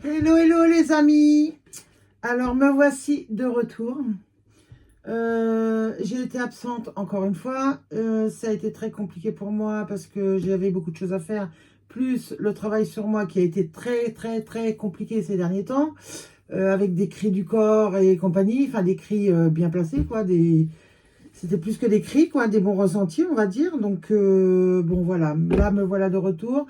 Hello, hello les amis. Alors me voici de retour. J'ai été absente encore une fois. Ça a été très compliqué pour moi parce que j'avais beaucoup de choses à faire. Plus le travail sur moi qui a été très compliqué ces derniers temps. Avec des cris du corps et compagnie. Enfin des cris bien placés quoi. C'était plus que des cris quoi. Des bons ressentis on va dire. Donc bon voilà. Là me voilà de retour.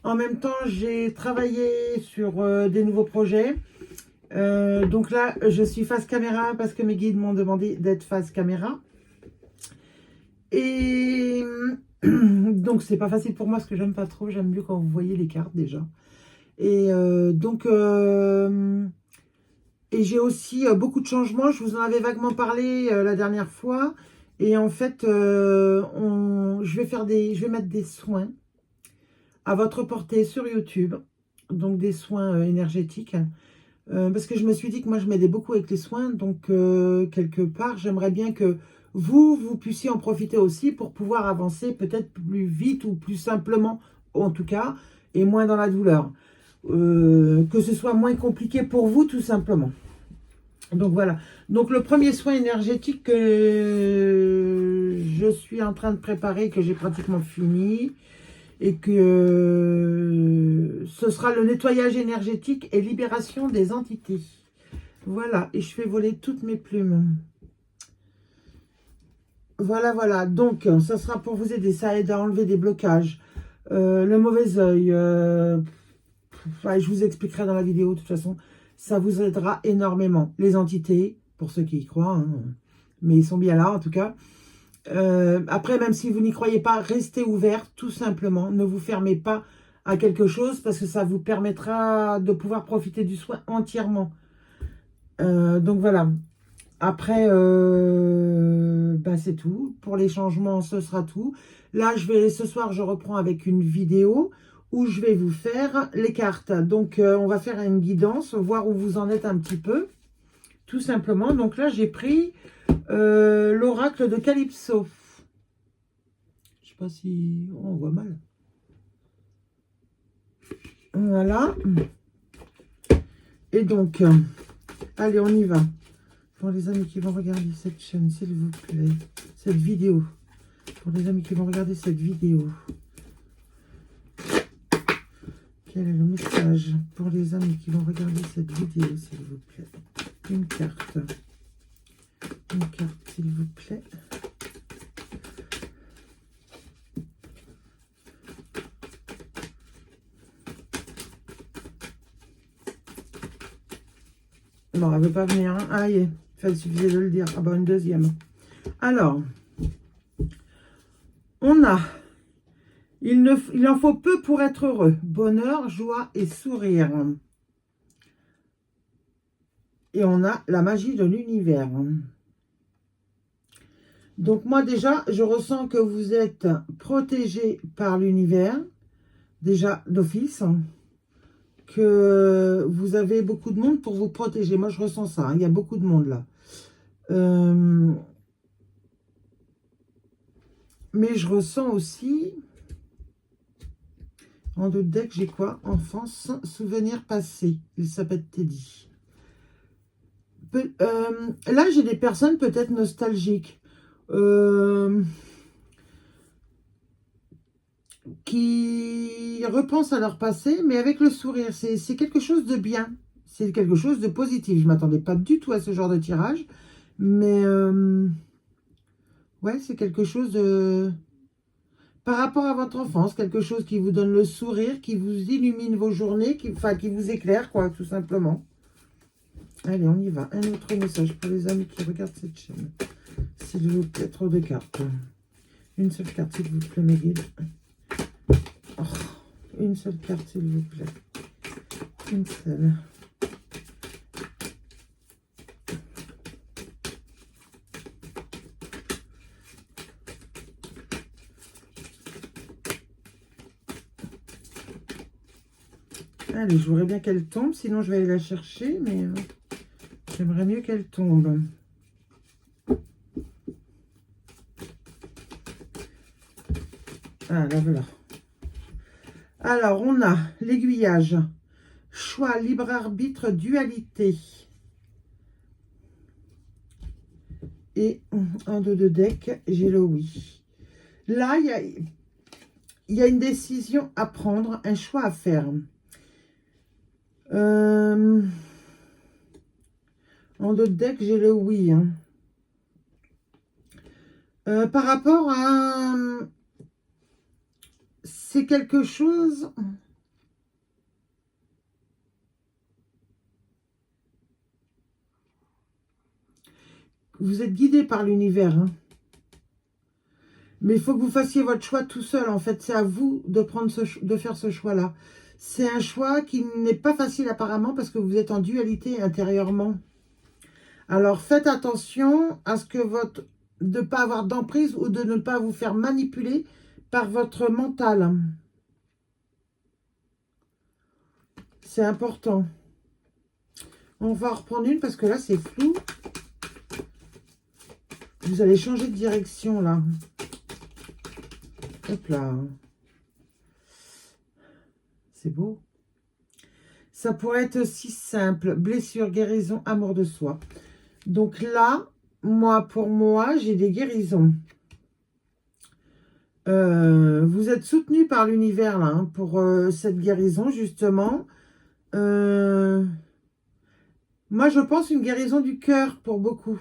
En même temps j'ai travaillé sur des nouveaux projets. Donc là, je suis face caméra parce que mes guides m'ont demandé d'être face caméra. Et donc, c'est pas facile pour moi parce que j'aime pas trop. J'aime mieux quand vous voyez les cartes déjà. Et et j'ai aussi beaucoup de changements. Je vous en avais vaguement parlé la dernière fois. Et en fait, je vais mettre des soins à votre portée sur YouTube. Donc, des soins énergétiques. Parce que je me suis dit que moi, je m'aidais beaucoup avec les soins. Donc, quelque part, j'aimerais bien que vous puissiez en profiter aussi pour pouvoir avancer peut-être plus vite ou plus simplement, en tout cas, et moins dans la douleur. Que ce soit moins compliqué pour vous, tout simplement. Donc, voilà. Donc, le premier soin énergétique que je suis en train de préparer, que j'ai pratiquement fini, et que ce sera le nettoyage énergétique et libération des entités. Voilà, et je fais voler toutes mes plumes. Voilà. Donc, ça sera pour vous aider. Ça aide à enlever des blocages. Le mauvais œil. Ouais, je vous expliquerai dans la vidéo, de toute façon. Ça vous aidera énormément. Les entités, pour ceux qui y croient. Hein, mais ils sont bien là, en tout cas. Après, même si vous n'y croyez pas, restez ouvert, tout simplement. Ne vous fermez pas à quelque chose parce que ça vous permettra de pouvoir profiter du soin entièrement. Donc voilà. Après, bah c'est tout. Pour les changements, ce sera tout. Là, ce soir, je reprends avec une vidéo où je vais vous faire les cartes. Donc, on va faire une guidance, voir où vous en êtes un petit peu, tout simplement. Donc là, j'ai pris l'oracle de Calypso. Je sais pas si on voit mal. Voilà. Et donc, allez, on y va. Pour les amis qui vont regarder cette chaîne, s'il vous plaît, cette vidéo. Pour les amis qui vont regarder cette vidéo. Quel est le message pour les amis qui vont regarder cette vidéo, s'il vous plaît? Une carte. Une carte, s'il vous plaît. Bon, elle ne veut pas venir. Hein. Ah, y est. Il suffisait de le dire. Ah, bah, une deuxième. Alors, on a... Il en faut peu pour être heureux. Bonheur, joie et sourire. Et on a la magie de l'univers. Donc moi déjà, je ressens que vous êtes protégé par l'univers, déjà d'office, que vous avez beaucoup de monde pour vous protéger. Moi je ressens ça, hein, il y a beaucoup de monde là. Mais je ressens aussi, en d'autres decks, j'ai quoi? Enfance, souvenir passé. Il s'appelle Teddy. Là j'ai des personnes peut-être nostalgiques. Qui repensent à leur passé, mais avec le sourire. C'est quelque chose de bien. C'est quelque chose de positif. Je ne m'attendais pas du tout à ce genre de tirage. Mais ouais, c'est quelque chose de... Par rapport à votre enfance, quelque chose qui vous donne le sourire, qui vous illumine vos journées, qui vous éclaire, quoi, tout simplement. Allez, on y va. Un autre message pour les amis qui regardent cette chaîne. S'il vous plaît, trop de cartes. Une seule carte, s'il vous plaît, mes guides. Oh, une seule carte, s'il vous plaît. Une seule. Allez, je voudrais bien qu'elle tombe, sinon je vais aller la chercher, mais j'aimerais mieux qu'elle tombe. Ah, là, voilà. Alors, on a l'aiguillage, choix, libre arbitre, dualité. Et un de deux decks, j'ai le oui. Là, il y a une décision à prendre, un choix à faire. En deux decks, j'ai le oui. Hein. Par rapport à... c'est quelque chose... Vous êtes guidé par l'univers. Hein. Mais il faut que vous fassiez votre choix tout seul. En fait, c'est à vous de faire ce choix-là. C'est un choix qui n'est pas facile apparemment parce que vous êtes en dualité intérieurement. Alors, faites attention à ce que de ne pas avoir d'emprise ou de ne pas vous faire manipuler par votre mental. C'est important. On va en reprendre une parce que là, c'est flou. Vous allez changer de direction, là. Hop là. C'est beau. Ça pourrait être aussi simple. Blessure, guérison, amour de soi. Donc là, pour moi, j'ai des guérisons. Vous êtes soutenu par l'univers, là, hein, pour cette guérison, justement. Moi, je pense une guérison du cœur pour beaucoup.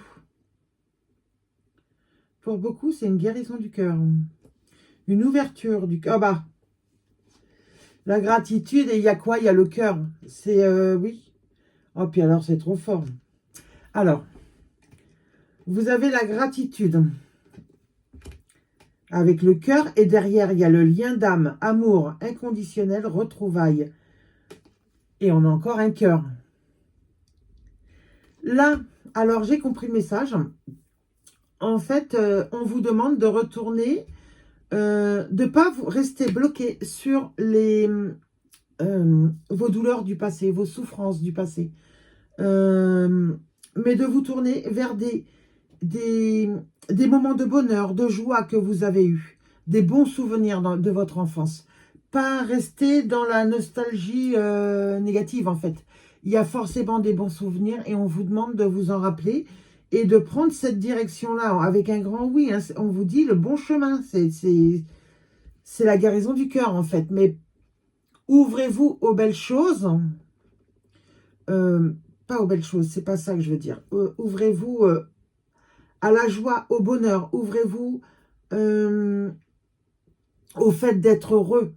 Pour beaucoup, c'est une guérison du cœur. Une ouverture du cœur. Ah bah, la gratitude, et il y a quoi? Il y a le cœur. C'est, oui. Oh, puis alors, c'est trop fort. Alors, vous avez la gratitude. Avec le cœur, et derrière, il y a le lien d'âme, amour inconditionnel, retrouvailles. Et on a encore un cœur. Là, alors, j'ai compris le message. En fait, on vous demande de retourner... de ne pas rester bloqué sur vos douleurs du passé, vos souffrances du passé. Mais de vous tourner vers des moments de bonheur, de joie que vous avez eus. Des bons souvenirs de votre enfance. Pas rester dans la nostalgie négative, en fait. Il y a forcément des bons souvenirs et on vous demande de vous en rappeler et de prendre cette direction-là avec un grand oui. Hein. On vous dit le bon chemin. C'est la guérison du cœur, en fait. Mais ouvrez-vous aux belles choses. Pas aux belles choses, c'est pas ça que je veux dire. Ouvrez-vous à la joie, au bonheur. Ouvrez-vous au fait d'être heureux.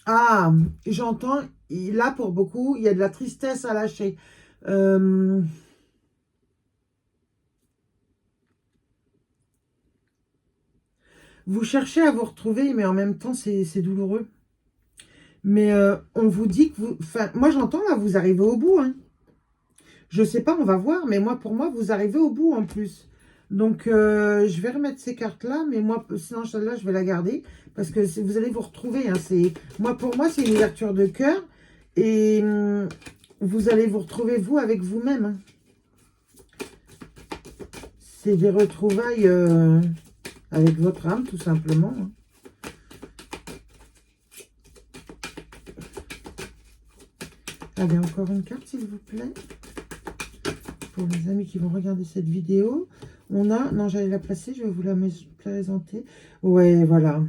Ah, j'entends, là, pour beaucoup, il y a de la tristesse à lâcher. Vous cherchez à vous retrouver, mais en même temps, c'est douloureux. Mais on vous dit que vous... Enfin, moi, j'entends, là, vous arrivez au bout. Hein. Je sais pas, on va voir. Mais moi, pour moi, vous arrivez au bout, en plus. Donc, je vais remettre ces cartes-là. Mais moi, sinon, celle-là, je vais la garder. Parce que vous allez vous retrouver. Hein, pour moi, c'est une ouverture de cœur. Et vous allez vous retrouver, vous, avec vous-même. Hein. C'est des retrouvailles... avec votre âme, tout simplement. Allez, encore une carte, s'il vous plaît. Pour les amis qui vont regarder cette vidéo. On a... Non, j'allais la placer, je vais vous la présenter. Ouais, voilà.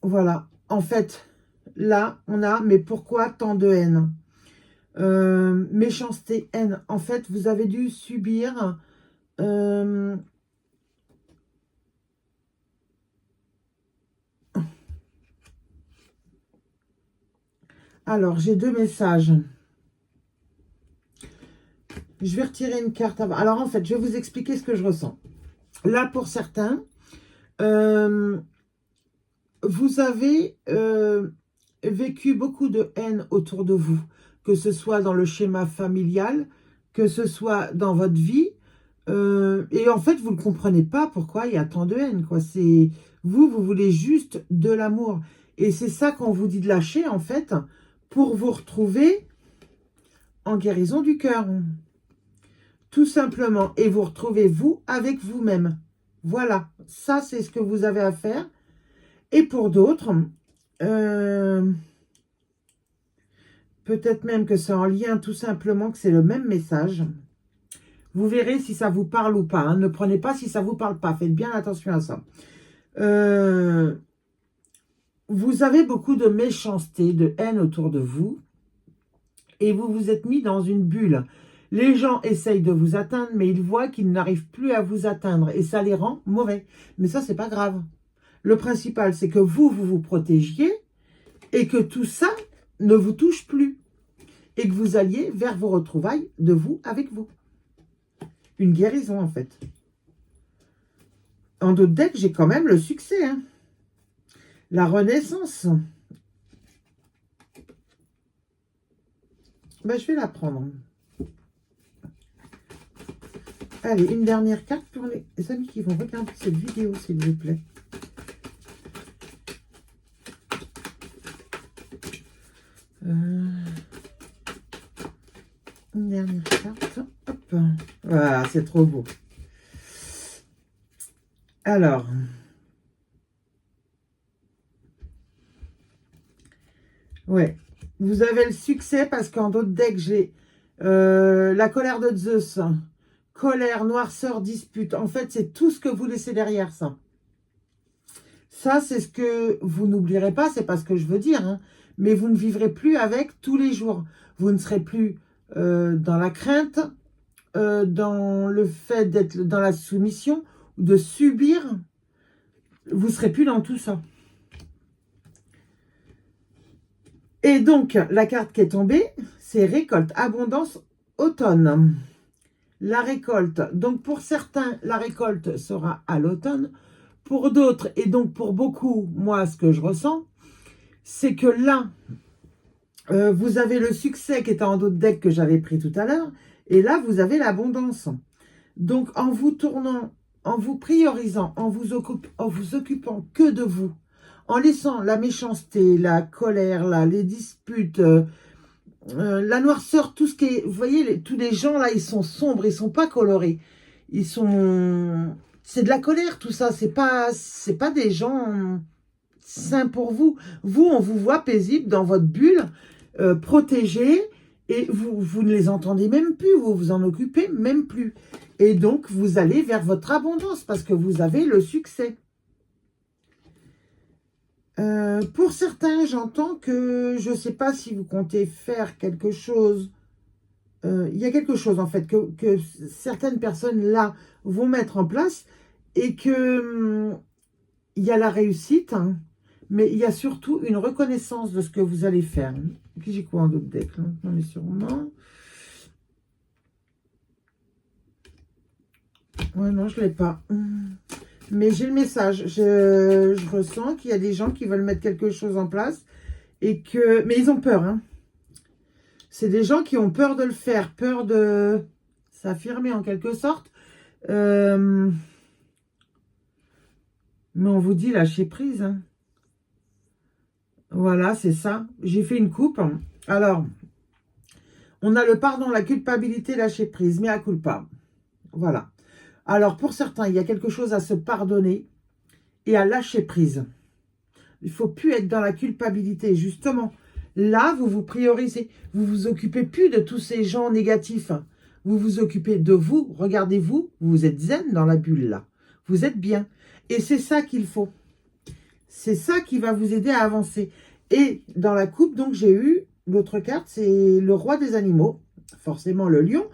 Voilà. En fait, là, on a... Mais pourquoi tant de haine? Méchanceté, haine. En fait, vous avez dû subir... Alors, j'ai deux messages. Je vais retirer une carte avant. Alors, en fait, je vais vous expliquer ce que je ressens. Là, pour certains, vous avez vécu beaucoup de haine autour de vous. Que ce soit dans le schéma familial, que ce soit dans votre vie. Et en fait, vous ne comprenez pas pourquoi il y a tant de haine. Vous voulez juste de l'amour. Et c'est ça qu'on vous dit de lâcher, en fait, pour vous retrouver en guérison du cœur. Tout simplement. Et vous retrouvez vous avec vous-même. Voilà. Ça, c'est ce que vous avez à faire. Et pour d'autres, Peut-être même que c'est en lien tout simplement, que c'est le même message. Vous verrez si ça vous parle ou pas. Hein. Ne prenez pas si ça vous parle pas. Faites bien attention à ça. Vous avez beaucoup de méchanceté, de haine autour de vous. Et vous vous êtes mis dans une bulle. Les gens essayent de vous atteindre, mais ils voient qu'ils n'arrivent plus à vous atteindre. Et ça les rend mauvais. Mais ça, c'est pas grave. Le principal, c'est que vous vous protégiez et que tout ça ne vous touche plus. Et que vous alliez vers vos retrouvailles de vous avec vous. Une guérison, en fait. En d'autres decks, j'ai quand même le succès. Hein. La renaissance. Ben, je vais la prendre. Allez, une dernière carte pour les amis qui vont regarder cette vidéo, s'il vous plaît. Une dernière carte. Hop. Voilà, c'est trop beau. Alors. Ouais. Vous avez le succès parce qu'en d'autres decks, j'ai la colère de Zeus. Colère, noirceur, dispute. En fait, c'est tout ce que vous laissez derrière ça. Ça, c'est ce que vous n'oublierez pas, c'est pas ce que je veux dire. Hein, mais vous ne vivrez plus avec tous les jours. Vous ne serez plus dans la crainte, dans le fait d'être dans la soumission, de subir. Vous ne serez plus dans tout ça. Et donc, la carte qui est tombée, c'est récolte, abondance, automne. La récolte, donc pour certains, la récolte sera à l'automne. Pour d'autres, et donc pour beaucoup, moi, ce que je ressens, c'est que là, vous avez le succès qui était en d'autres decks que j'avais pris tout à l'heure. Et là, vous avez l'abondance. Donc, en vous tournant, en vous priorisant, en vous occupant que de vous, en laissant la méchanceté, la colère, là, les disputes, la noirceur, tout ce qui est... Vous voyez, tous les gens, là, ils sont sombres, ils sont pas colorés. Ils sont... C'est de la colère, tout ça. C'est pas des gens sains pour vous. Vous, on vous voit paisible dans votre bulle, protégé, et vous ne les entendez même plus, vous vous en occupez même plus. Et donc, vous allez vers votre abondance parce que vous avez le succès. Pour certains, j'entends que je ne sais pas si vous comptez faire quelque chose. Il y a quelque chose, en fait, que certaines personnes, là, vont mettre en place et que il y a la réussite, hein, mais il y a surtout une reconnaissance de ce que vous allez faire. Puis j'ai quoi en d'autres decks? Non, mais sûrement. Ouais, non, je ne l'ai pas. Mais j'ai le message. Je ressens qu'il y a des gens qui veulent mettre quelque chose en place. Et que... Mais ils ont peur. Hein. C'est des gens qui ont peur de le faire. Peur de s'affirmer en quelque sorte. Mais on vous dit lâcher prise. Hein. Voilà, c'est ça. J'ai fait une coupe. Alors, on a le pardon, la culpabilité, lâcher prise. Mais à culpa. Voilà. Alors, pour certains, il y a quelque chose à se pardonner et à lâcher prise. Il ne faut plus être dans la culpabilité, justement. Là, vous vous priorisez. Vous vous occupez plus de tous ces gens négatifs. Vous vous occupez de vous. Regardez-vous, vous êtes zen dans la bulle, là. Vous êtes bien. Et c'est ça qu'il faut. C'est ça qui va vous aider à avancer. Et dans la coupe, donc, j'ai eu l'autre carte, c'est le roi des animaux. Forcément, le lion.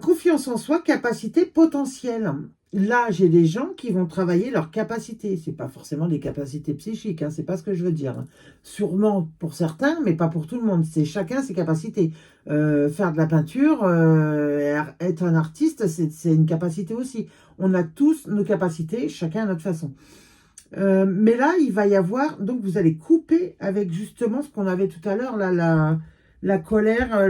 Confiance en soi, capacité potentielle. Là, j'ai des gens qui vont travailler leurs capacités. Ce n'est pas forcément des capacités psychiques, hein, c'est pas ce que je veux dire. Hein. Sûrement pour certains, mais pas pour tout le monde. C'est chacun ses capacités. Faire de la peinture, être un artiste, c'est une capacité aussi. On a tous nos capacités, chacun à notre façon. Mais là, il va y avoir... Donc, vous allez couper avec justement ce qu'on avait tout à l'heure, là, la colère,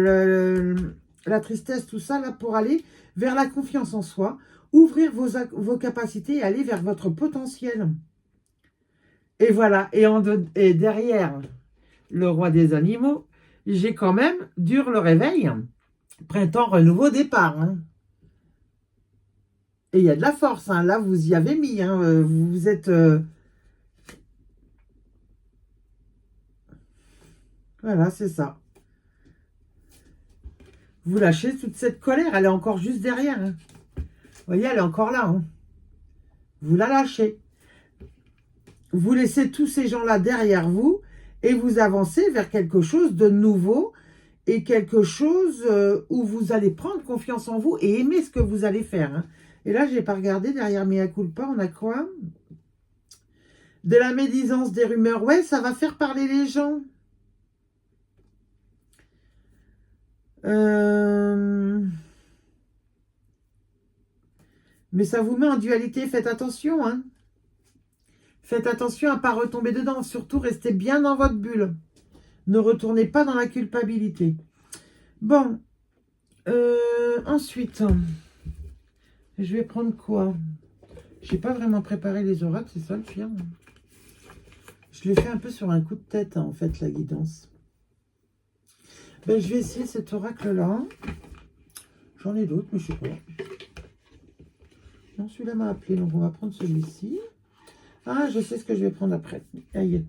la tristesse, tout ça, là, pour aller vers la confiance en soi, ouvrir vos capacités et aller vers votre potentiel. Et voilà, et derrière le roi des animaux, j'ai quand même dur le réveil, printemps, renouveau, départ. Hein. Et il y a de la force, hein. Là, vous y avez mis, hein. Vous êtes... Voilà, c'est ça. Vous lâchez toute cette colère. Elle est encore juste derrière. Hein. Vous voyez, elle est encore là. Hein. Vous la lâchez. Vous laissez tous ces gens-là derrière vous et vous avancez vers quelque chose de nouveau et quelque chose où vous allez prendre confiance en vous et aimer ce que vous allez faire. Hein. Et là, je n'ai pas regardé. Derrière Mea Culpa, on a quoi? De la médisance, des rumeurs. Ouais, ça va faire parler les gens. Mais ça vous met en dualité. Faites attention. Hein. Faites attention à ne pas retomber dedans. Surtout, restez bien dans votre bulle. Ne retournez pas dans la culpabilité. Bon. Ensuite, je vais prendre quoi? J'ai pas vraiment préparé les oracles, c'est ça le pire. Je l'ai fait un peu sur un coup de tête, hein, en fait, la guidance. Ben, je vais essayer cet oracle-là. J'en ai d'autres, mais je sais pas. Non, celui-là m'a appelé, donc on va prendre celui-ci. Ah, je sais ce que je vais prendre après. Aïe.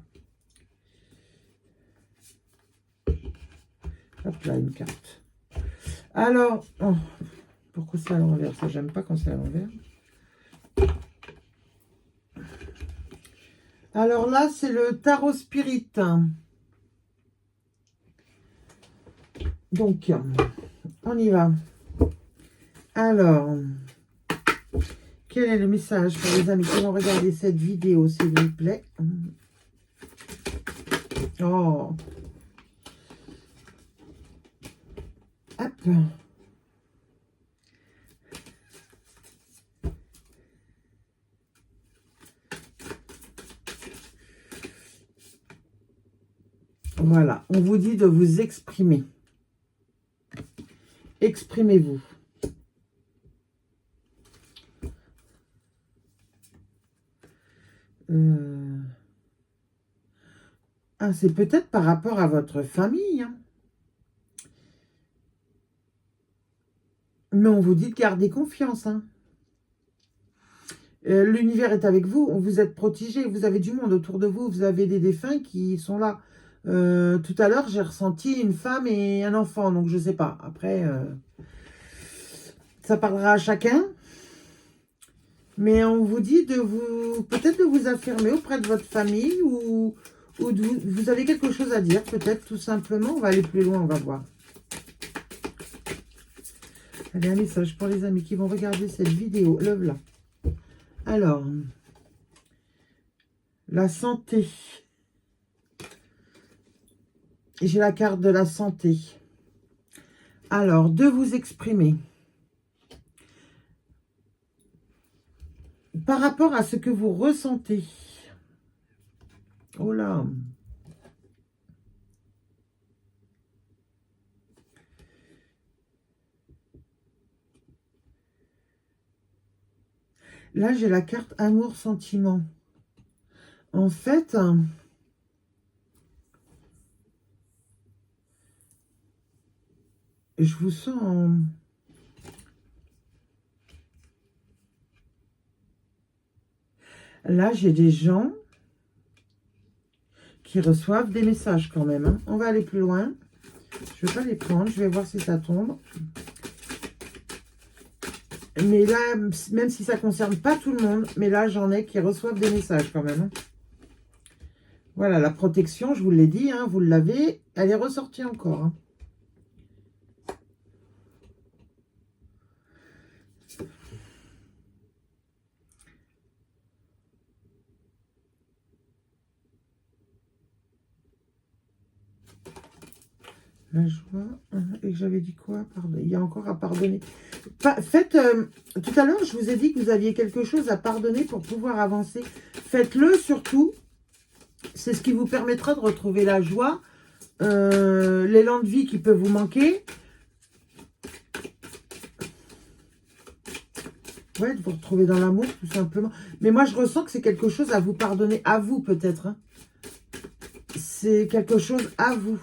Hop là, une carte. Alors, oh, pourquoi c'est à l'envers? Ça, j'aime pas quand c'est à l'envers. Alors là, c'est le tarot spirit. Donc, on y va. Alors, quel est le message pour les amis qui vont regarder cette vidéo, s'il vous plaît? Oh. Hop. Voilà, on vous dit de vous exprimer. Exprimez-vous. Ah, c'est peut-être par rapport à votre famille. Hein. Mais on vous dit de garder confiance. Hein. L'univers est avec vous, vous êtes protégé, vous avez du monde autour de vous, vous avez des défunts qui sont là. Tout à l'heure, j'ai ressenti une femme et un enfant, donc je ne sais pas. Après, ça parlera à chacun. Mais on vous dit de vous, peut-être de vous affirmer auprès de votre famille ou vous avez quelque chose à dire, peut-être tout simplement. On va aller plus loin, on va voir. Allez, un message pour les amis qui vont regarder cette vidéo. Le voilà. Alors, la santé. J'ai la carte de la santé. Alors, de vous exprimer. Par rapport à ce que vous ressentez. Oh là. Là, j'ai la carte amour, sentiment. En fait, je vous sens en... Là, j'ai des gens qui reçoivent des messages quand même. Hein. On va aller plus loin. Je ne vais pas les prendre. Je vais voir si ça tombe. Mais là, même si ça ne concerne pas tout le monde, mais là, j'en ai qui reçoivent des messages quand même. Hein. Voilà, la protection, je vous l'ai dit, hein, vous l'avez. Elle est ressortie encore. Hein. La joie, et que j'avais dit quoi? Pardon, il y a encore à pardonner. Faites, tout à l'heure, je vous ai dit que vous aviez quelque chose à pardonner pour pouvoir avancer. Faites-le surtout. C'est ce qui vous permettra de retrouver la joie, l'élan de vie qui peut vous manquer. Ouais, de vous retrouver dans l'amour, tout simplement. Mais moi, je ressens que c'est quelque chose à vous pardonner, à vous peut-être. Hein. C'est quelque chose à vous.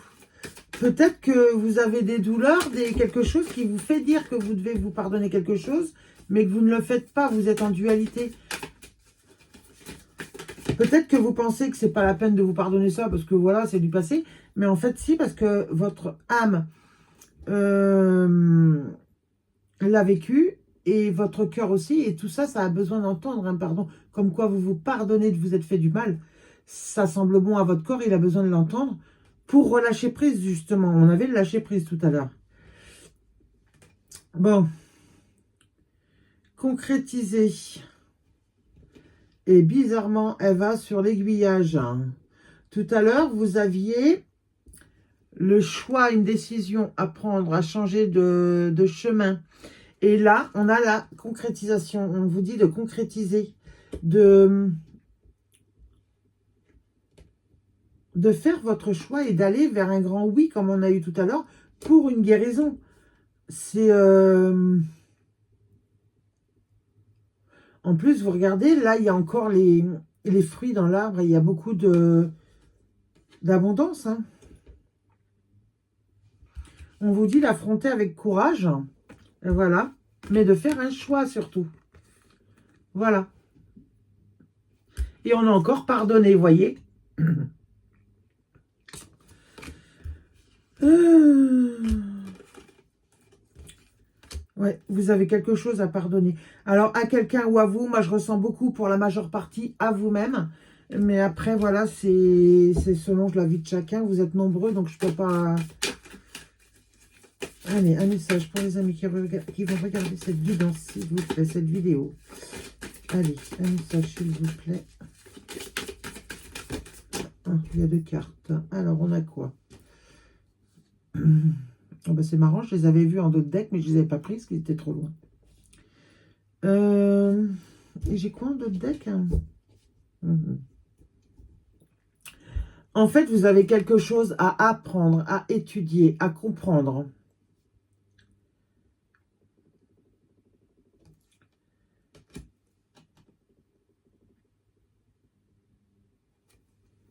Peut-être que vous avez des douleurs, quelque chose qui vous fait dire que vous devez vous pardonner quelque chose, mais que vous ne le faites pas, vous êtes en dualité. Peut-être que vous pensez que c'est pas la peine de vous pardonner ça parce que voilà, c'est du passé. Mais en fait, si, parce que votre âme l'a vécu et votre cœur aussi. Et tout ça, ça a besoin d'entendre un pardon. Comme quoi vous vous pardonnez de vous être fait du mal. Ça semble bon à votre corps, il a besoin de l'entendre pour relâcher prise, justement. On avait le lâcher prise tout à l'heure. Bon. Concrétiser. Et bizarrement, elle va sur l'aiguillage. Tout à l'heure, vous aviez le choix, une décision à prendre, à changer de chemin. Et là, on a la concrétisation. On vous dit de concrétiser, de faire votre choix et d'aller vers un grand oui, comme on a eu tout à l'heure, pour une guérison. C'est... En plus, vous regardez, là, il y a encore les fruits dans l'arbre. Il y a beaucoup d'abondance. Hein. On vous dit d'affronter avec courage. Et voilà. Mais de faire un choix, surtout. Voilà. Et on a encore pardonné, vous voyez. Ouais, vous avez quelque chose à pardonner. Alors, à quelqu'un ou à vous, moi, je ressens beaucoup pour la majeure partie à vous-même. Mais après, voilà, c'est selon la vie de chacun. Vous êtes nombreux, donc je ne peux pas... Allez, un message pour les amis qui vont regarder cette vidéo, s'il vous plaît, cette vidéo. Allez, un message, s'il vous plaît. Ah, il y a 2 cartes. Alors, on a quoi? Oh ben c'est marrant, je les avais vus en d'autres decks, mais je ne les avais pas pris parce qu'ils étaient trop loin. Et j'ai quoi en d'autres decks hein? En fait, vous avez quelque chose à apprendre, à étudier, à comprendre.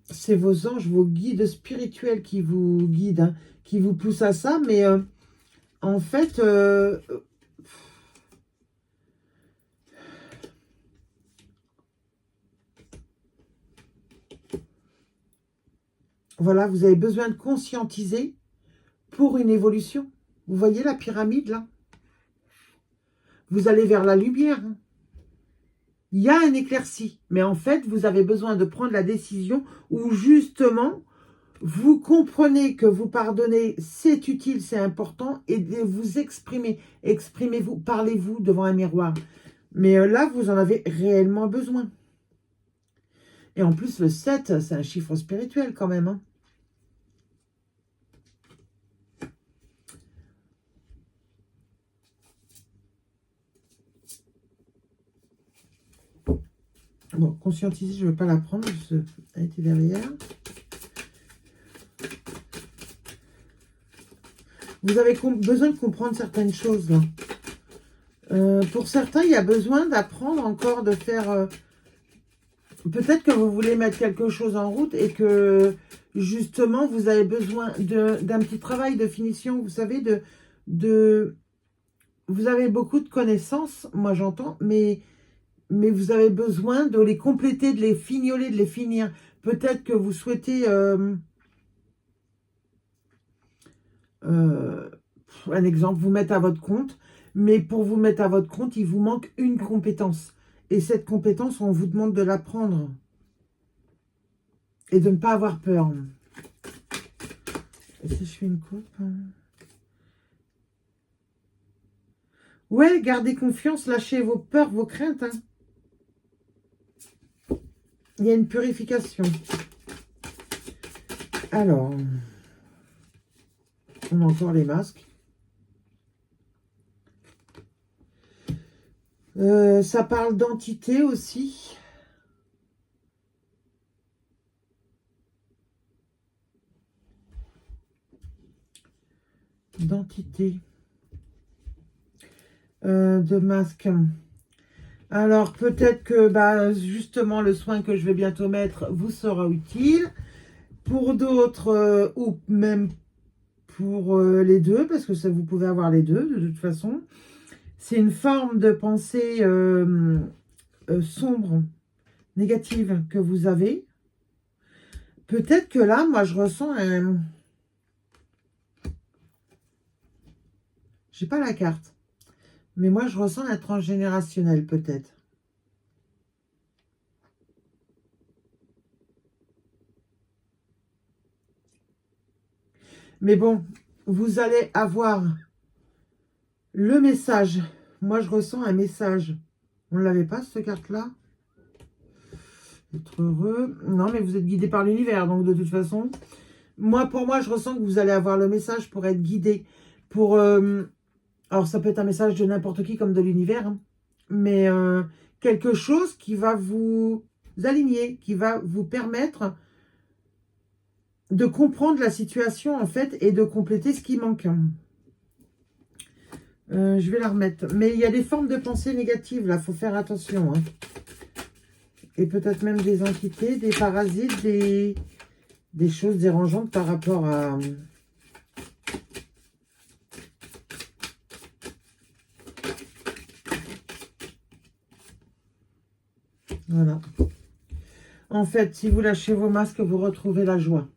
C'est vos anges, vos guides spirituels qui vous guident, hein, qui vous poussent à ça, mais en fait... voilà, vous avez besoin de conscientiser pour une évolution. Vous voyez la pyramide, là? Vous allez vers la lumière. Hein. Il y a un éclairci. Mais en fait, vous avez besoin de prendre la décision où, justement, vous comprenez que vous pardonnez, c'est utile, c'est important, et de vous exprimer. Exprimez-vous, parlez-vous devant un miroir. Mais là, vous en avez réellement besoin. Et en plus, le 7, c'est un chiffre spirituel quand même. Hein. Bon, conscientiser, je ne vais pas la prendre, elle était derrière. Vous avez besoin de comprendre certaines choses, là. Pour certains, il y a besoin d'apprendre encore, de faire... peut-être que vous voulez mettre quelque chose en route et que, justement, vous avez besoin d'un petit travail de finition, vous savez, vous avez beaucoup de connaissances, moi j'entends, mais vous avez besoin de les compléter, de les fignoler, de les finir. Peut-être que vous souhaitez... un exemple, vous mettre à votre compte, mais pour vous mettre à votre compte, il vous manque une compétence. Et cette compétence, on vous demande de l'apprendre. Et de ne pas avoir peur. Et si je fais une coupe... Ouais, gardez confiance, lâchez vos peurs, vos craintes. Hein. Il y a une purification. Alors, on a encore les masques. Ça parle d'entité aussi. D'entité. De masque. Alors, peut-être que justement, le soin que je vais bientôt mettre vous sera utile. Pour d'autres, ou même pour les deux, parce que ça, vous pouvez avoir les deux, de toute façon. C'est une forme de pensée sombre, négatives que vous avez. Peut-être que là, moi, je ressens un... J'ai pas la carte. Mais moi, je ressens un transgénérationnel, peut-être. Mais bon, vous allez avoir le message. Moi, je ressens un message. On ne l'avait pas, cette carte-là? Être heureux. Non, mais vous êtes guidé par l'univers, donc de toute façon. Moi, pour moi, je ressens que vous allez avoir le message pour être guidé. Pour... alors, ça peut être un message de n'importe qui, comme de l'univers. Hein, mais quelque chose qui va vous aligner, qui va vous permettre de comprendre la situation, en fait, et de compléter ce qui manque. Je vais la remettre. Mais il y a des formes de pensée négatives, là. Il faut faire attention. Hein. Et peut-être même des entités, des parasites, des choses dérangeantes par rapport à... Voilà. En fait, si vous lâchez vos masques, vous retrouvez la joie.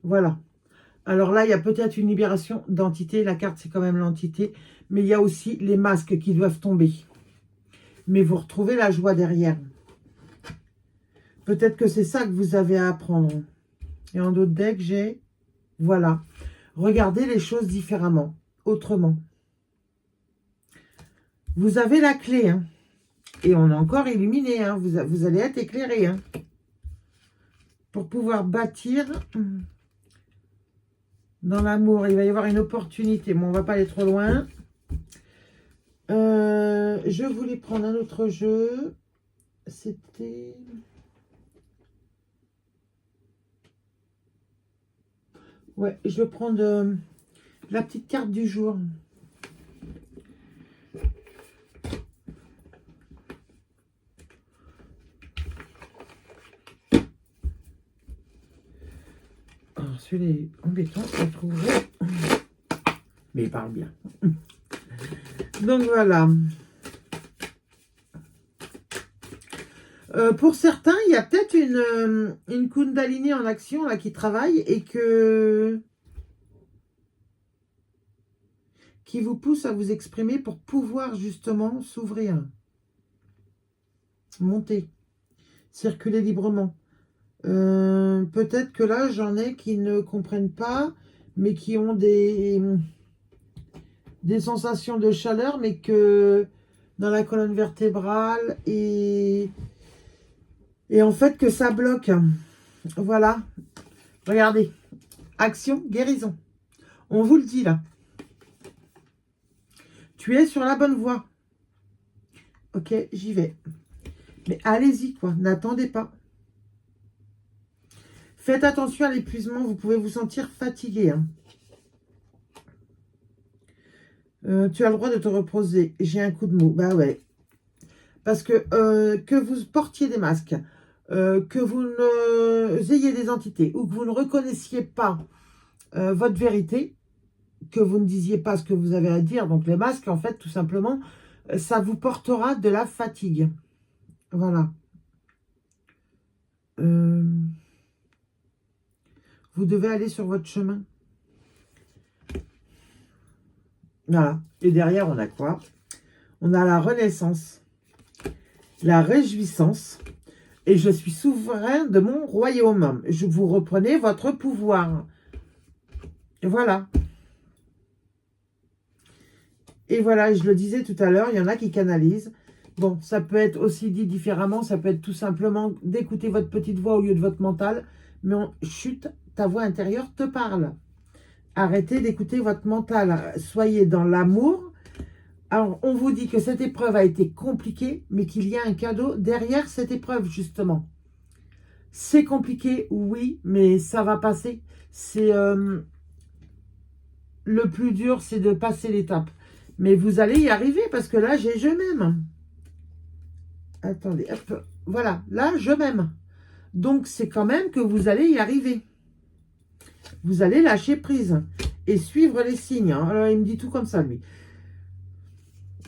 Voilà. Alors là, il y a peut-être une libération d'entité. La carte, c'est quand même l'entité. Mais il y a aussi les masques qui doivent tomber. Mais vous retrouvez la joie derrière. Peut-être que c'est ça que vous avez à apprendre. Et en d'autres decks, j'ai... Voilà. Regardez les choses différemment, autrement. Vous avez la clé, hein. Et on est encore illuminé, hein. Vous allez être éclairé, hein. Pour pouvoir bâtir dans l'amour. Il va y avoir une opportunité. Bon, on ne va pas aller trop loin. Je voulais prendre un autre jeu. C'était... Ouais, je vais prendre la petite carte du jour. Alors, celui-là est embêtant à trouver. Mais il parle bien. Donc, voilà. Pour certains, il y a peut-être une Kundalini en action là qui travaille et qui vous pousse à vous exprimer pour pouvoir justement s'ouvrir, monter, circuler librement. Peut-être que là, j'en ai qui ne comprennent pas, mais qui ont des sensations de chaleur, mais que dans la colonne vertébrale et en fait que ça bloque. Voilà. Regardez. Action, guérison. On vous le dit là. Tu es sur la bonne voie. Ok, j'y vais. Mais allez-y, quoi. N'attendez pas. Faites attention à l'épuisement. Vous pouvez vous sentir fatigué. Hein. Tu as le droit de te reposer. J'ai un coup de mou. Bah ouais. Parce que vous portiez des masques, que vous ayez des entités ou que vous ne reconnaissiez pas votre vérité, que vous ne disiez pas ce que vous avez à dire. Donc les masques, en fait, tout simplement, ça vous portera de la fatigue. Voilà. Vous devez aller sur votre chemin. Voilà. Et derrière, on a quoi? On a la renaissance, la réjouissance. Et je suis souverain de mon royaume. Vous reprenez votre pouvoir. Et voilà. Et voilà, je le disais tout à l'heure, il y en a qui canalisent. Bon, ça peut être aussi dit différemment. Ça peut être tout simplement d'écouter votre petite voix au lieu de votre mental. Mais chut, ta voix intérieure te parle. Arrêtez d'écouter votre mental. Soyez dans l'amour. Alors, on vous dit que cette épreuve a été compliquée, mais qu'il y a un cadeau derrière cette épreuve, justement. C'est compliqué, oui, mais ça va passer. C'est le plus dur, c'est de passer l'étape. Mais vous allez y arriver, parce que là, j'ai je m'aime. Attendez, hop. Voilà, là, je m'aime. Donc, c'est quand même que vous allez y arriver. Vous allez lâcher prise et suivre les signes. Hein. Alors, il me dit tout comme ça, lui.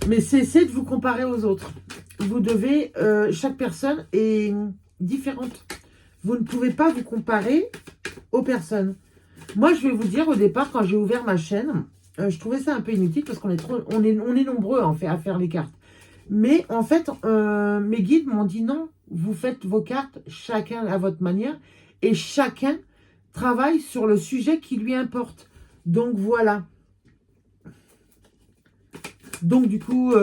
Mais cessez de vous comparer aux autres. vous devez, chaque personne est différente. Vous ne pouvez pas vous comparer aux personnes. Moi, je vais vous dire, au départ, quand j'ai ouvert ma chaîne, je trouvais ça un peu inutile parce qu'on est trop, on est nombreux en fait à faire les cartes. Mais en fait, mes guides m'ont dit non, vous faites vos cartes chacun à votre manière et chacun travaille sur le sujet qui lui importe. Donc voilà. Donc du coup,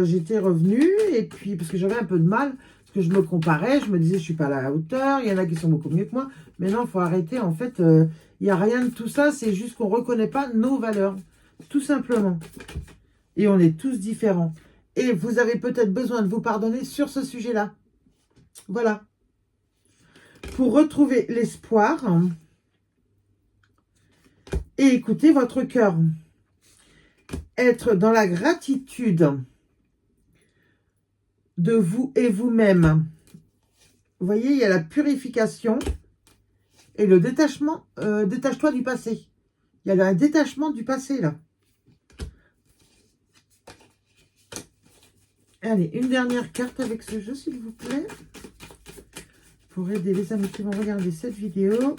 j'étais revenue et puis parce que j'avais un peu de mal, parce que je me comparais, je me disais je suis pas à la hauteur, il y en a qui sont beaucoup mieux que moi. Mais non, il faut arrêter. En fait, il n'y a rien de tout ça, c'est juste qu'on ne reconnaît pas nos valeurs, tout simplement. Et on est tous différents. Et vous avez peut-être besoin de vous pardonner sur ce sujet-là. Voilà. Pour retrouver l'espoir et écouter votre cœur. Être dans la gratitude de vous et vous-même. Vous voyez, il y a la purification et le détachement. Détache-toi du passé. Il y a un détachement du passé, là. Allez, une dernière carte avec ce jeu, s'il vous plaît. Pour aider les amis qui vont regarder cette vidéo.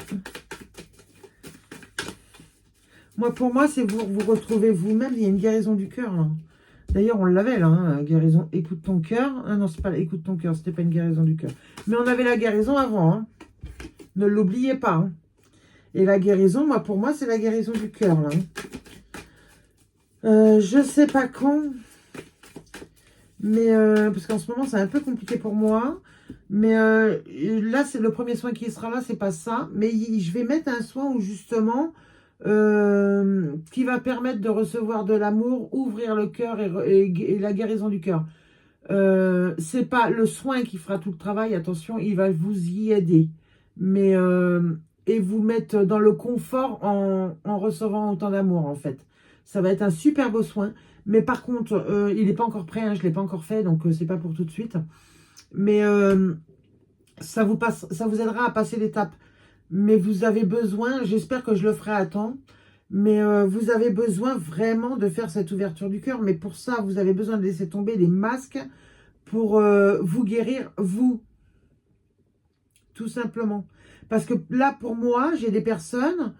Moi, pour moi, c'est vous retrouvez vous-même. Il y a une guérison du cœur, là. D'ailleurs, on l'avait, là, hein, guérison écoute ton cœur. Ah non, c'est pas écoute ton cœur, c'était pas une guérison du cœur. Mais on avait la guérison avant, hein. Ne l'oubliez pas. Hein. Et la guérison, moi, pour moi, c'est la guérison du cœur, là. Je sais pas quand. Mais, parce qu'en ce moment, c'est un peu compliqué pour moi. Mais là, c'est le premier soin qui sera là, c'est pas ça. Mais je vais mettre un soin où, justement, qui va permettre de recevoir de l'amour, ouvrir le cœur et la guérison du cœur. C'est pas le soin qui fera tout le travail, attention, il va vous y aider. Mais, et vous mettre dans le confort en recevant autant d'amour, en fait. Ça va être un super beau soin. Mais par contre, il n'est pas encore prêt, hein, je ne l'ai pas encore fait, donc c'est pas pour tout de suite. Mais ça vous aidera à passer l'étape. Mais vous avez besoin, j'espère que je le ferai à temps, mais vous avez besoin vraiment de faire cette ouverture du cœur. Mais pour ça, vous avez besoin de laisser tomber les masques pour vous guérir, vous. Tout simplement. Parce que là, pour moi, j'ai des personnes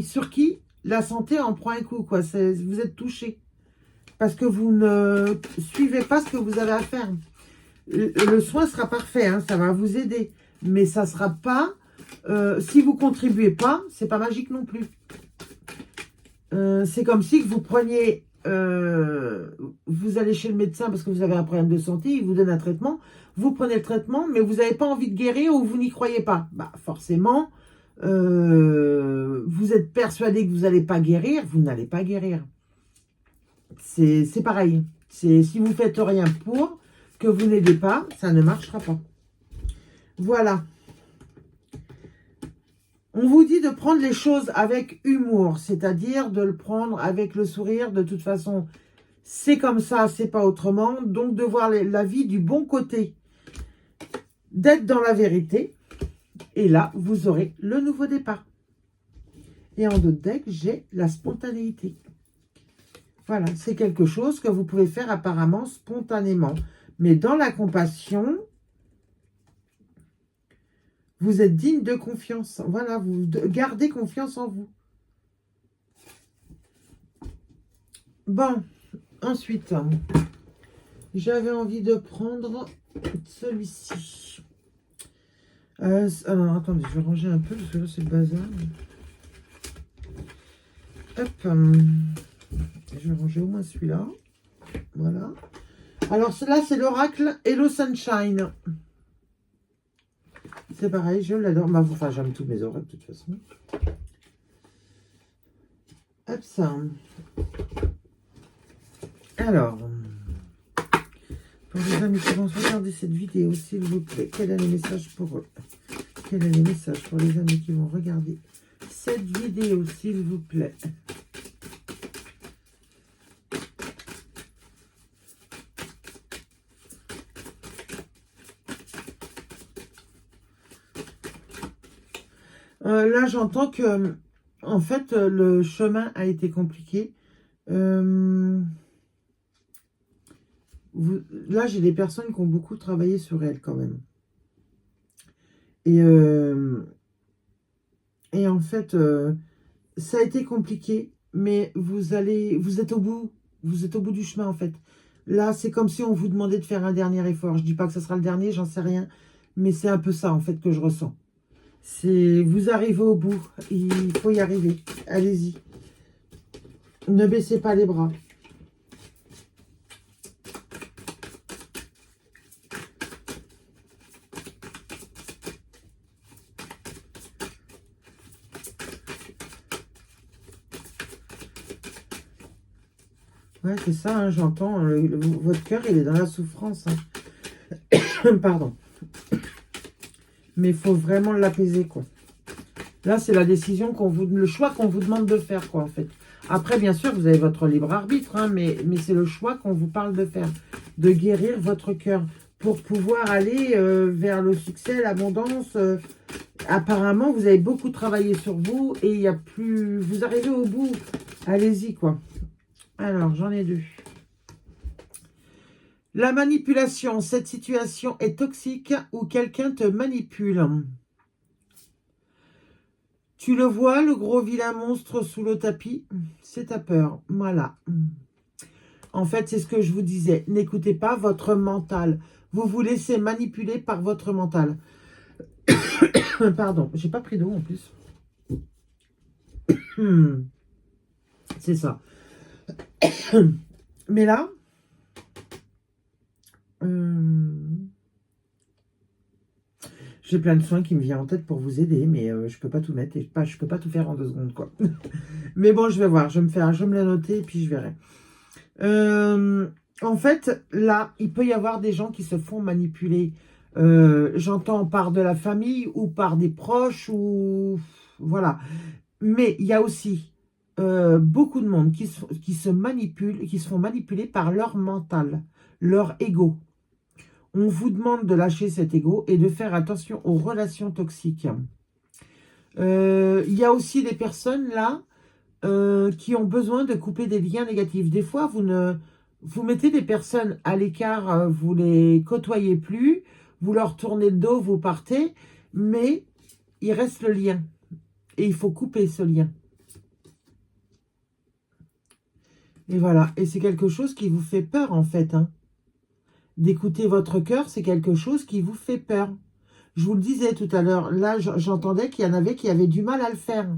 sur qui la santé en prend un coup, quoi. Vous êtes touchés. Parce que vous ne suivez pas ce que vous avez à faire. Le soin sera parfait, hein, ça va vous aider. Mais ça ne sera pas... si vous ne contribuez pas, c'est pas magique non plus. C'est comme si vous preniez... vous allez chez le médecin parce que vous avez un problème de santé, il vous donne un traitement. Vous prenez le traitement, mais vous n'avez pas envie de guérir ou vous n'y croyez pas. Bah, forcément... vous êtes persuadé que vous n'allez pas guérir, vous n'allez pas guérir. C'est pareil. Si vous ne faites rien pour, que vous n'aidez pas, ça ne marchera pas. Voilà. On vous dit de prendre les choses avec humour, c'est-à-dire de le prendre avec le sourire. De toute façon, c'est comme ça, c'est pas autrement. Donc, de voir la vie du bon côté, d'être dans la vérité. Et là, vous aurez le nouveau départ. Et en d'autres decks, j'ai la spontanéité. Voilà, c'est quelque chose que vous pouvez faire apparemment spontanément. Mais dans la compassion, vous êtes digne de confiance. Voilà, vous gardez confiance en vous. Bon, ensuite, j'avais envie de prendre celui-ci. Alors, attendez, je vais ranger un peu, parce que là, c'est le bazar. Hop. Je vais ranger au moins celui-là. Voilà. Alors, là, c'est l'oracle Hello Sunshine. C'est pareil, je l'adore. Enfin, j'aime tous mes oracles, de toute façon. Hop, ça. Alors, pour les amis qui vont regarder cette vidéo, s'il vous plaît, quel est le message pour eux? Quel est le message pour les amis qui vont regarder cette vidéo, s'il vous plaît? Là, j'entends que, en fait, le chemin a été compliqué. là, j'ai des personnes qui ont beaucoup travaillé sur elles quand même. Et en fait, ça a été compliqué, mais vous êtes au bout du chemin en fait. Là, c'est comme si on vous demandait de faire un dernier effort. Je dis pas que ce sera le dernier, j'en sais rien, mais c'est un peu ça en fait que je ressens. C'est vous arrivez au bout, il faut y arriver. Allez-y. Ne baissez pas les bras. Ouais, c'est ça, hein, j'entends. Votre cœur, il est dans la souffrance. Hein. Pardon. Mais il faut vraiment l'apaiser, quoi. Là, c'est la décision le choix qu'on vous demande de faire, quoi, en fait. Après, bien sûr, vous avez votre libre arbitre, hein, mais c'est le choix qu'on vous parle de faire. De guérir votre cœur pour pouvoir aller vers le succès, l'abondance. Apparemment, vous avez beaucoup travaillé sur vous et il y a plus... Vous arrivez au bout. Allez-y, quoi. Alors, j'en ai deux. La manipulation. Cette situation est toxique ou quelqu'un te manipule. Tu le vois, le gros vilain monstre sous le tapis? C'est ta peur. Voilà. En fait, c'est ce que je vous disais. N'écoutez pas votre mental. Vous vous laissez manipuler par votre mental. Pardon, j'ai pas pris d'eau en plus. C'est ça. Mais là, j'ai plein de soins qui me viennent en tête pour vous aider, mais je peux pas tout mettre et je peux pas tout faire en 2 secondes, quoi. Mais bon, je vais voir, je vais me la noter et puis je verrai. En fait, là, il peut y avoir des gens qui se font manipuler. J'entends par de la famille ou par des proches ou voilà. Mais il y a aussi beaucoup de monde qui se manipule, qui se font manipuler par leur mental, leur ego. On vous demande de lâcher cet ego et de faire attention aux relations toxiques. Il y a aussi des personnes là qui ont besoin de couper des liens négatifs. Des fois, vous mettez des personnes à l'écart, vous les côtoyez plus, vous leur tournez le dos, vous partez, mais il reste le lien. Et il faut couper ce lien. Et voilà. Et c'est quelque chose qui vous fait peur, en fait. Hein. D'écouter votre cœur, c'est quelque chose qui vous fait peur. Je vous le disais tout à l'heure. Là, j'entendais qu'il y en avait qui avaient du mal à le faire.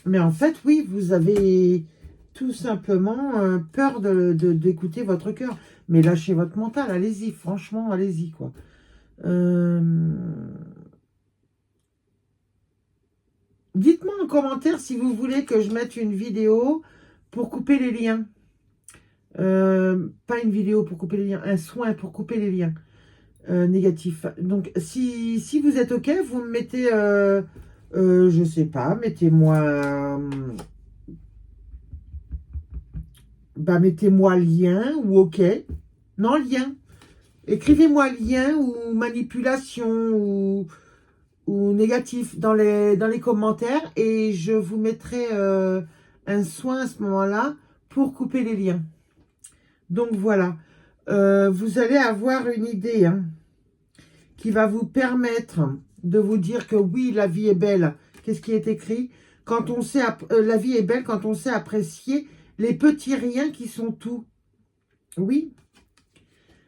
Mais en fait, oui, vous avez tout simplement peur d'écouter votre cœur. Mais lâchez votre mental, allez-y, franchement, allez-y, quoi. Dites-moi en commentaire si vous voulez que je mette une vidéo pour couper les liens. Pas une vidéo pour couper les liens, un soin pour couper les liens négatifs. Donc, si vous êtes OK, vous me mettez, je sais pas, mettez-moi lien ou OK. Non, lien. Écrivez-moi lien ou manipulation ou négatif dans les commentaires et je vous mettrai un soin à ce moment-là pour couper les liens. Donc voilà, vous allez avoir une idée hein, qui va vous permettre de vous dire que oui, la vie est belle. Qu'est-ce qui est écrit? Quand on sait, la vie est belle quand on sait apprécier les petits riens qui sont tout. Oui,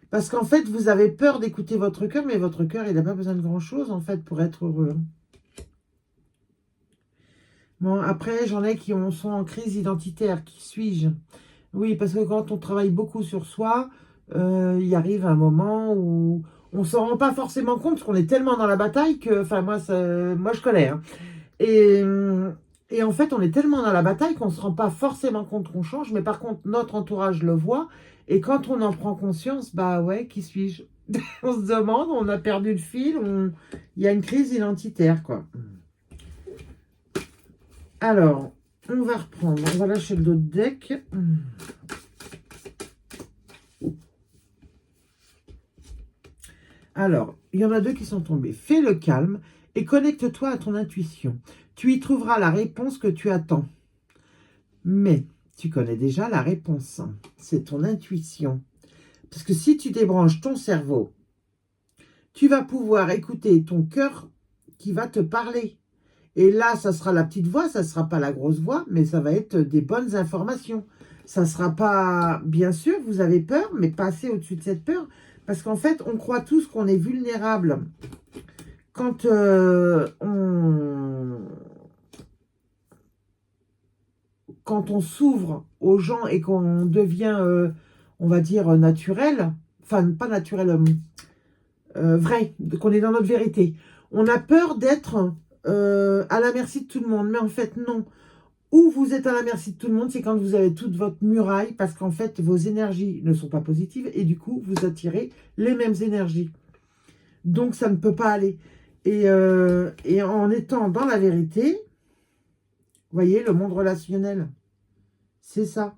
parce qu'en fait, vous avez peur d'écouter votre cœur, mais votre cœur, il n'a pas besoin de grand-chose, en fait, pour être heureux. Bon, après, j'en ai qui sont en crise identitaire. Qui suis-je? Oui, parce que quand on travaille beaucoup sur soi, il arrive un moment où on ne s'en rend pas forcément compte, parce qu'on est tellement dans la bataille que, enfin, moi, je connais. Hein. Et en fait, on est tellement dans la bataille qu'on ne se rend pas forcément compte qu'on change, mais par contre, notre entourage le voit. Et quand on en prend conscience, bah ouais, qui suis-je? On se demande, on a perdu le fil, il y a une crise identitaire, quoi. Alors, on va reprendre, on va lâcher le dos de deck. Alors, il y en a 2 qui sont tombés. Fais le calme et connecte-toi à ton intuition. Tu y trouveras la réponse que tu attends. Mais tu connais déjà la réponse. C'est ton intuition. Parce que si tu débranches ton cerveau, tu vas pouvoir écouter ton cœur qui va te parler. Et là, ça sera la petite voix, ça ne sera pas la grosse voix, mais ça va être des bonnes informations. Ça ne sera pas, bien sûr, vous avez peur, mais passez au-dessus de cette peur. Parce qu'en fait, on croit tous qu'on est vulnérable quand on s'ouvre aux gens et qu'on devient, on va dire, naturel. Enfin, pas naturel, vrai, qu'on est dans notre vérité. On a peur d'être à la merci de tout le monde, mais en fait, non. Où vous êtes à la merci de tout le monde, c'est quand vous avez toute votre muraille, parce qu'en fait, vos énergies ne sont pas positives, et du coup, vous attirez les mêmes énergies. Donc, ça ne peut pas aller. Et en étant dans la vérité, vous voyez, le monde relationnel, c'est ça.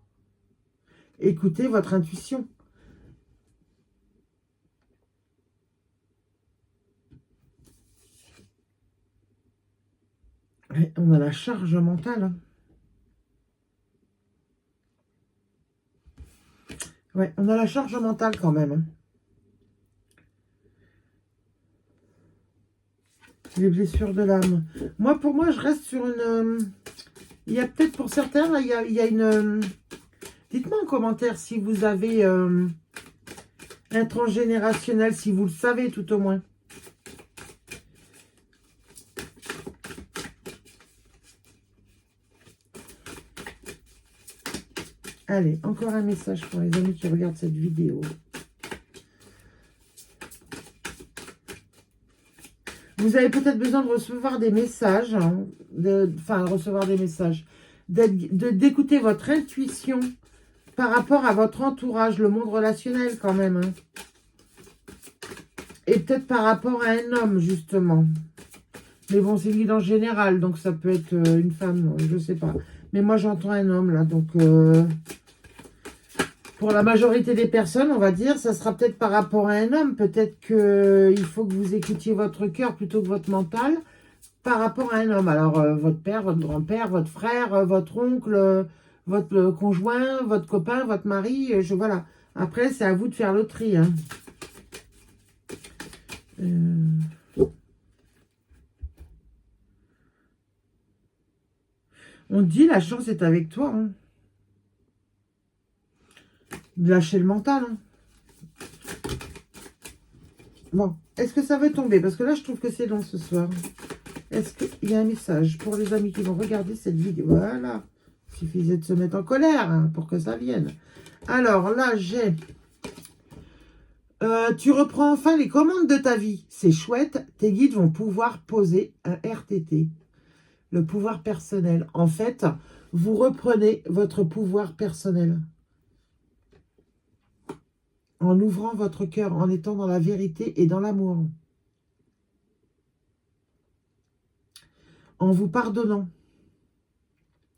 Écoutez votre intuition. Ouais, on a la charge mentale. Hein. Ouais, on a la charge mentale quand même. Hein. Les blessures de l'âme. Moi, pour moi, je reste sur une... il y a peut-être pour certains, là, il y a une... dites-moi en commentaire si vous avez un transgénérationnel, si vous le savez tout au moins. Allez, encore un message pour les amis qui regardent cette vidéo. Vous avez peut-être besoin de recevoir des messages, hein, recevoir des messages, d'écouter votre intuition par rapport à votre entourage, le monde relationnel quand même. Hein. Et peut-être par rapport à un homme, justement. Mais bon, c'est guide en général, donc ça peut être une femme, je sais pas. Mais moi, j'entends un homme, là, donc... pour la majorité des personnes, on va dire, ça sera peut-être par rapport à un homme. Peut-être qu'il faut que vous écoutiez votre cœur plutôt que votre mental par rapport à un homme. Alors, votre père, votre grand-père, votre frère, votre oncle, votre conjoint, votre copain, votre mari, voilà. Après, c'est à vous de faire le tri. Hein. On dit, la chance est avec toi. Hein. Lâchez le mental. Hein. Bon, est-ce que ça veut tomber? Parce que là, je trouve que c'est long ce soir. Est-ce qu'il y a un message pour les amis qui vont regarder cette vidéo? Voilà. Il suffisait de se mettre en colère hein, pour que ça vienne. Alors là, j'ai... tu reprends enfin les commandes de ta vie. C'est chouette. Tes guides vont pouvoir poser un RTT. Le pouvoir personnel. En fait, vous reprenez votre pouvoir personnel. En ouvrant votre cœur, en étant dans la vérité et dans l'amour. En vous pardonnant.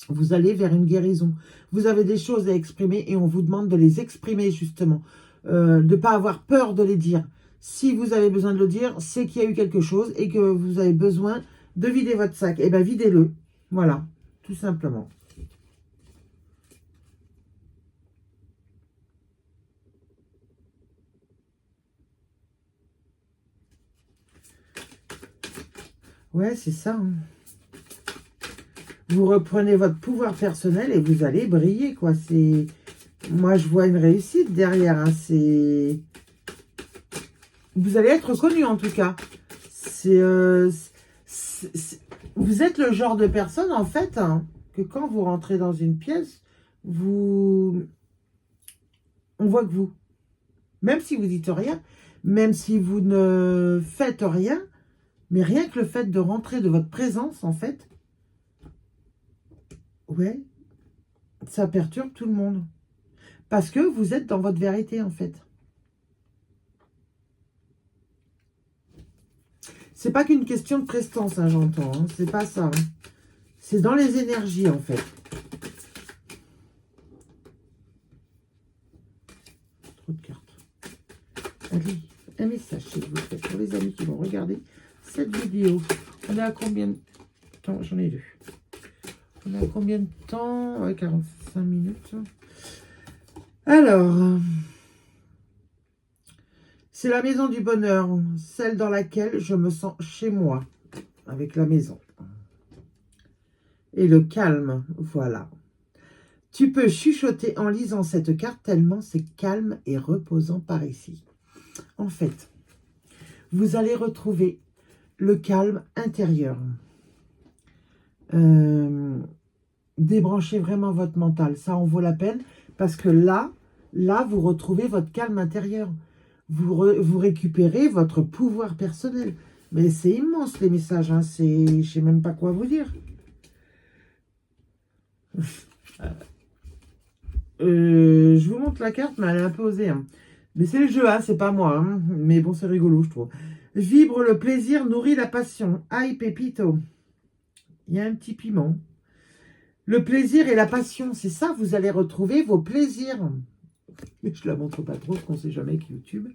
Vous allez vers une guérison. Vous avez des choses à exprimer et on vous demande de les exprimer justement. De ne pas avoir peur de les dire. Si vous avez besoin de le dire, c'est qu'il y a eu quelque chose et que vous avez besoin de vider votre sac. Eh bien, videz-le. Voilà, tout simplement. Ouais, c'est ça. Hein. Vous reprenez votre pouvoir personnel et vous allez briller, quoi. C'est... Moi, je vois une réussite derrière. Hein. C'est... Vous allez être reconnu, en tout cas. Vous êtes le genre de personne, en fait, hein, que quand vous rentrez dans une pièce, on voit que vous. Même si vous dites rien, même si vous ne faites rien, mais rien que le fait de rentrer de votre présence, en fait, ouais, ça perturbe tout le monde. Parce que vous êtes dans votre vérité, en fait. C'est pas qu'une question de prestance, hein, j'entends. Hein, c'est pas ça. Hein. C'est dans les énergies, en fait. Trop de cartes. Allez, un message, s'il vous plaît, pour les amis qui vont regarder cette vidéo. On est à combien de temps? J'en ai deux. On est à combien de temps? Ouais, 45 minutes. Alors, C'est la maison du bonheur, celle dans laquelle je me sens chez moi, avec la maison. Et le calme, voilà. Tu peux chuchoter en lisant cette carte tellement c'est calme et reposant par ici. En fait, vous allez retrouver le calme intérieur. Débranchez vraiment votre mental, ça en vaut la peine, parce que là, vous retrouvez votre calme intérieur. Vous récupérez votre pouvoir personnel. Mais c'est immense les messages, hein. Je ne sais même pas quoi vous dire. Je vous montre la carte, mais elle est un peu osée. Hein. Mais c'est le jeu, hein, c'est pas moi. Hein. Mais bon, c'est rigolo, je trouve. Vibre le plaisir, nourrit la passion. Aïe, pépito. Il y a un petit piment. Le plaisir et la passion, c'est ça, vous allez retrouver vos plaisirs. Mais je ne la montre pas trop, parce qu'on ne sait jamais avec YouTube.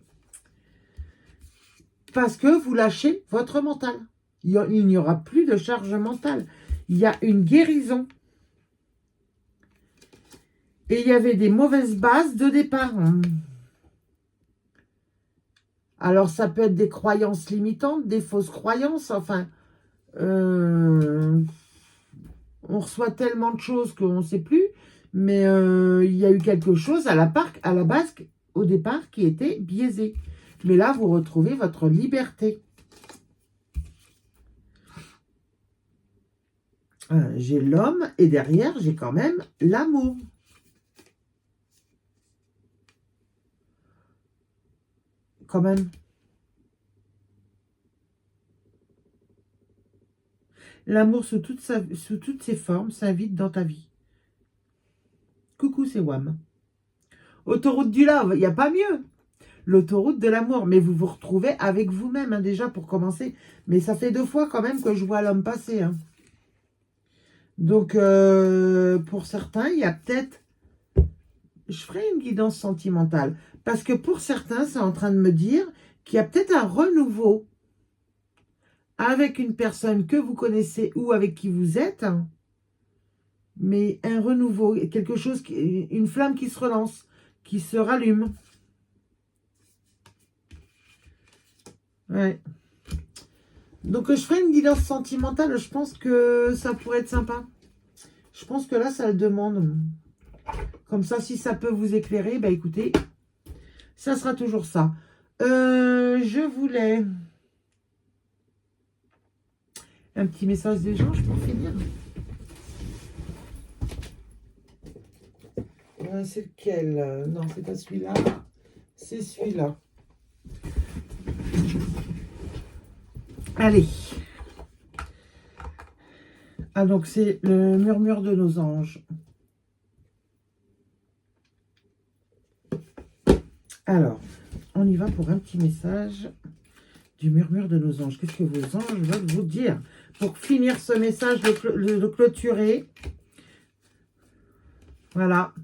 Parce que vous lâchez votre mental. Il n'y aura plus de charge mentale. Il y a une guérison. Et il y avait des mauvaises bases de départ. Alors, ça peut être des croyances limitantes, des fausses croyances. Enfin, on reçoit tellement de choses qu'on ne sait plus. Mais il y a eu quelque chose à la base, au départ, qui était biaisé. Mais là, vous retrouvez votre liberté. J'ai l'homme et derrière, j'ai quand même l'amour. Quand même. L'amour sous toutes ses formes s'invite dans ta vie. Coucou, c'est Wam. Autoroute du love, il n'y a pas mieux. L'autoroute de l'amour. Mais vous vous retrouvez avec vous-même, hein, déjà, pour commencer. Mais ça fait 2 fois quand même que je vois l'homme passer. Hein. Donc, pour certains, il y a peut-être... Je ferai une guidance sentimentale. Parce que pour certains, c'est en train de me dire qu'il y a peut-être un renouveau avec une personne que vous connaissez ou avec qui vous êtes. Mais un renouveau, quelque chose, une flamme qui se relance, qui se rallume. Ouais. Donc, je ferai une guidance sentimentale. Je pense que ça pourrait être sympa. Je pense que là, ça le demande. Comme ça, si ça peut vous éclairer, bah écoutez, ça sera toujours ça. Je voulais un petit message d'échange pour finir. C'est lequel? Non, c'est pas celui-là. C'est celui-là. Allez. Ah, donc c'est le murmure de nos anges. Alors, on y va pour un petit message du murmure de nos anges. Qu'est-ce que vos anges veulent vous dire? Pour finir ce message, le clôturer. Voilà.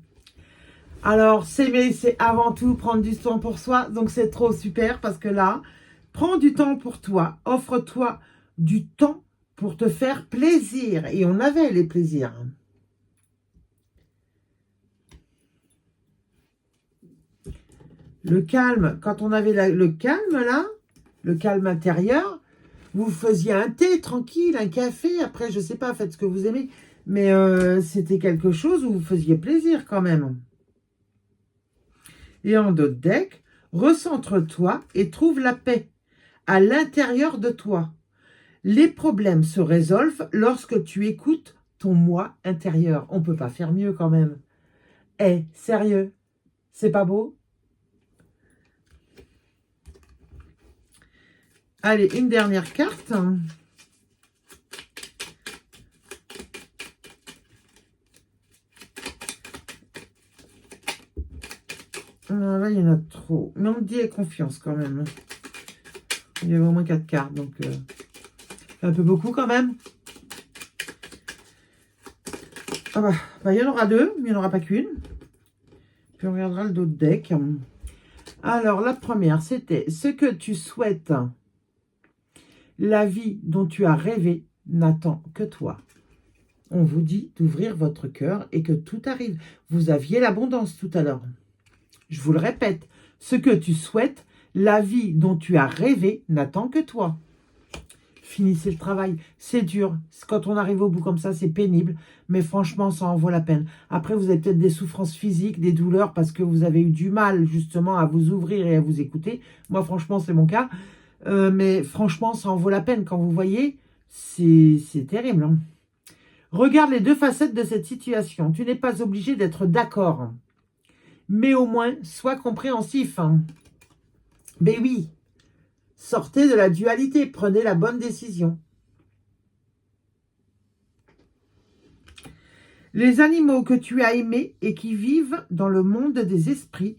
Alors, s'aimer, c'est avant tout prendre du temps pour soi. Donc, c'est trop super parce que là, prends du temps pour toi. Offre-toi du temps pour te faire plaisir. Et on avait les plaisirs. Le calme, quand on avait le calme là, le calme intérieur, vous faisiez un thé tranquille, un café, après je sais pas, faites ce que vous aimez, mais c'était quelque chose où vous faisiez plaisir quand même. Et en d'autres decks, recentre-toi et trouve la paix à l'intérieur de toi. Les problèmes se résolvent lorsque tu écoutes ton moi intérieur. On peut pas faire mieux quand même. Eh, sérieux, c'est pas beau? Allez, une dernière carte. Là, il y en a trop. Mais on me dit confiance quand même. Il y avait au moins 4 cartes, donc c'est un peu beaucoup quand même. Ah bah, il y en aura 2, mais il n'y en aura pas qu'une. Puis on regardera le dos de deck. Alors, la première, c'était ce que tu souhaites. La vie dont tu as rêvé n'attend que toi. On vous dit d'ouvrir votre cœur et que tout arrive. Vous aviez l'abondance tout à l'heure. Je vous le répète, ce que tu souhaites, La vie dont tu as rêvé n'attend que toi. Finissez le travail. C'est dur. Quand on arrive au bout comme ça, c'est pénible. Mais franchement, ça en vaut la peine. Après, vous avez peut-être des souffrances physiques, des douleurs, parce que vous avez eu du mal, justement, à vous ouvrir et à vous écouter. Moi, franchement, c'est mon cas. Mais franchement, ça en vaut la peine. Quand vous voyez, c'est terrible. Hein. Regarde les deux facettes de cette situation. Tu n'es pas obligé d'être d'accord. Mais au moins, sois compréhensif. Hein. Mais oui. Sortez de la dualité, prenez la bonne décision. Les animaux que tu as aimés et qui vivent dans le monde des esprits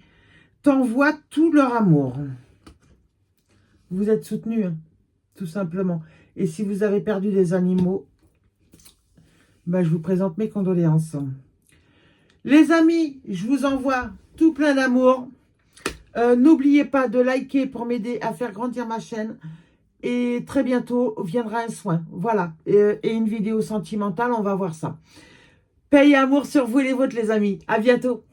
t'envoient tout leur amour. Vous êtes soutenus, hein, tout simplement. Et si vous avez perdu des animaux, ben, je vous présente mes condoléances. Les amis, je vous envoie tout plein d'amour. N'oubliez pas de liker pour m'aider à faire grandir ma chaîne. Et très bientôt viendra un soin. Voilà. Et une vidéo sentimentale, on va voir ça. Paix et amour sur vous et les vôtres, les amis. À bientôt.